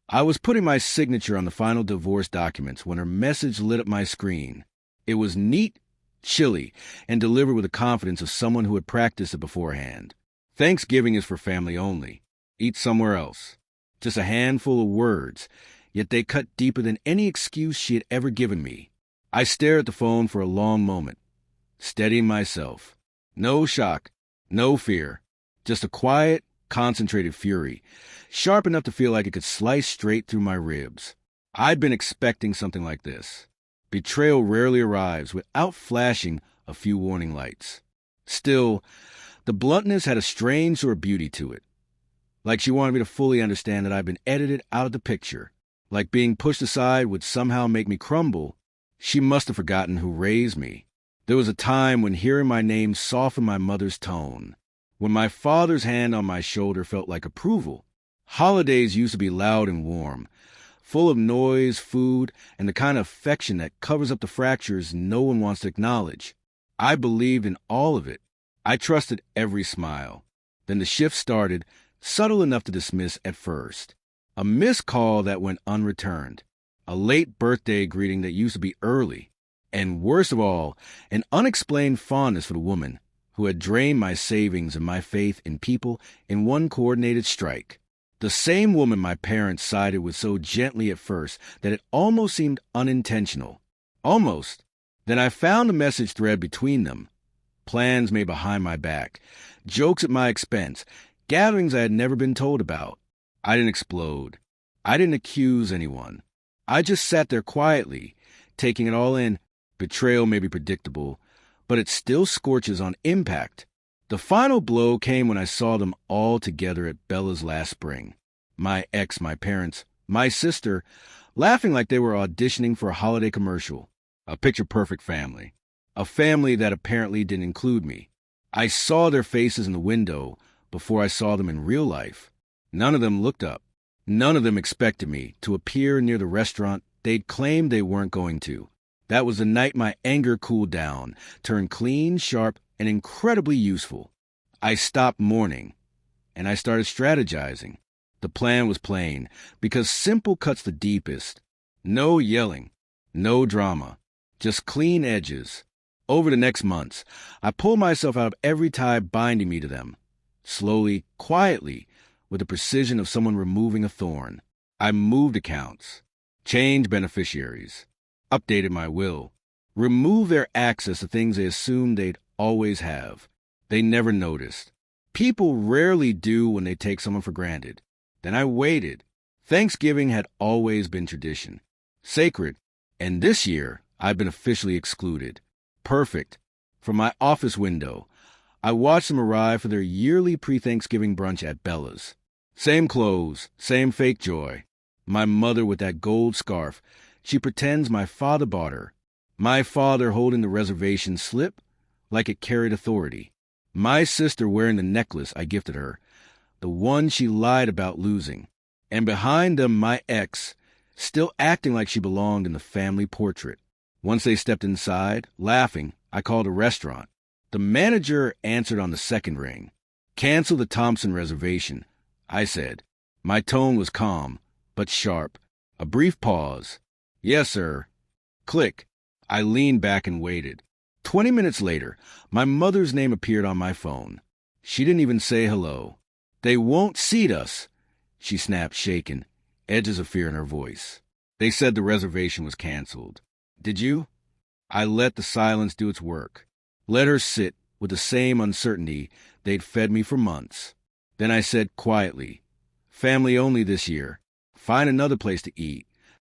I was putting my signature on the final divorce documents when her message lit up my screen. It was neat, chilly, and delivered with the confidence of someone who had practiced it beforehand. Thanksgiving is for family only. Eat somewhere else. Just a handful of words, yet they cut deeper than any excuse she had ever given me. I stared at the phone for a long moment, steadying myself. No shock, no fear, just a quiet, concentrated fury, sharp enough to feel like it could slice straight through my ribs. I'd been expecting something like this. Betrayal rarely arrives without flashing a few warning lights. Still, the bluntness had a strange sort of beauty to it. Like she wanted me to fully understand that I'd been edited out of the picture. Like being pushed aside would somehow make me crumble. She must have forgotten who raised me. There was a time when hearing my name softened my mother's tone, when my father's hand on my shoulder felt like approval. Holidays used to be loud and warm, full of noise, food, and the kind of affection that covers up the fractures no one wants to acknowledge. I believed in all of it. I trusted every smile. Then the shift started, subtle enough to dismiss at first. A missed call that went unreturned. A late birthday greeting that used to be early. And worst of all, an unexplained fondness for the woman who had drained my savings and my faith in people in one coordinated strike. The same woman my parents sided with so gently at first that it almost seemed unintentional. Almost. Then I found a message thread between them. Plans made behind my back. Jokes at my expense. Gatherings I had never been told about. I didn't explode. I didn't accuse anyone. I just sat there quietly, taking it all in. Betrayal may be predictable, but it still scorches on impact. The final blow came when I saw them all together at Bella's last spring. My ex, my parents, my sister, laughing like they were auditioning for a holiday commercial. A picture-perfect family. A family that apparently didn't include me. I saw their faces in the window before I saw them in real life. None of them looked up. None of them expected me to appear near the restaurant they'd claimed they weren't going to. That was the night my anger cooled down, turned clean, sharp, and incredibly useful. I stopped mourning, and I started strategizing. The plan was plain, because simple cuts the deepest. No yelling, no drama, just clean edges. Over the next months, I pulled myself out of every tie binding me to them. Slowly, quietly, with the precision of someone removing a thorn. I moved accounts, changed beneficiaries, updated my will, removed their access to things they assumed they'd always have. They never noticed. People rarely do when they take someone for granted. Then I waited. Thanksgiving had always been tradition, sacred, and this year I've been officially excluded. Perfect. From my office window, I watched them arrive for their yearly pre-Thanksgiving brunch at Bella's. Same clothes, same fake joy. My mother with that gold scarf. She pretends my father bought her. My father holding the reservation slip like it carried authority. My sister wearing the necklace I gifted her, the one she lied about losing. And behind them, my ex, still acting like she belonged in the family portrait. Once they stepped inside, laughing, I called a restaurant. The manager answered on the second ring. Cancel the Thompson reservation, I said. My tone was calm, but sharp. A brief pause. Yes, sir. Click. I leaned back and waited. 20 minutes later, my mother's name appeared on my phone. She didn't even say hello. They won't seat us, she snapped, shaken, edges of fear in her voice. They said the reservation was canceled. Did you? I let the silence do its work. Let her sit with the same uncertainty they'd fed me for months. Then I said quietly, family only this year. Find another place to eat.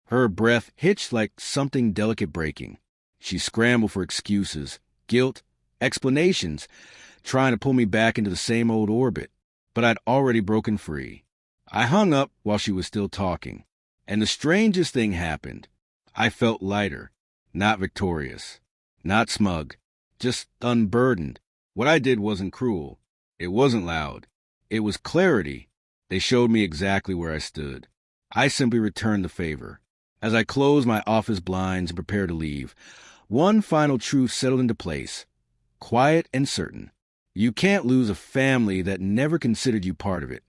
Her breath hitched like something delicate breaking. She scrambled for excuses, guilt, explanations, trying to pull me back into the same old orbit. But I'd already broken free. I hung up while she was still talking. And the strangest thing happened. I felt lighter, not victorious, not smug, just unburdened. What I did wasn't cruel. It wasn't loud. It was clarity. They showed me exactly where I stood. I simply returned the favor. As I closed my office blinds and prepared to leave, one final truth settled into place, quiet and certain. You can't lose a family that never considered you part of it.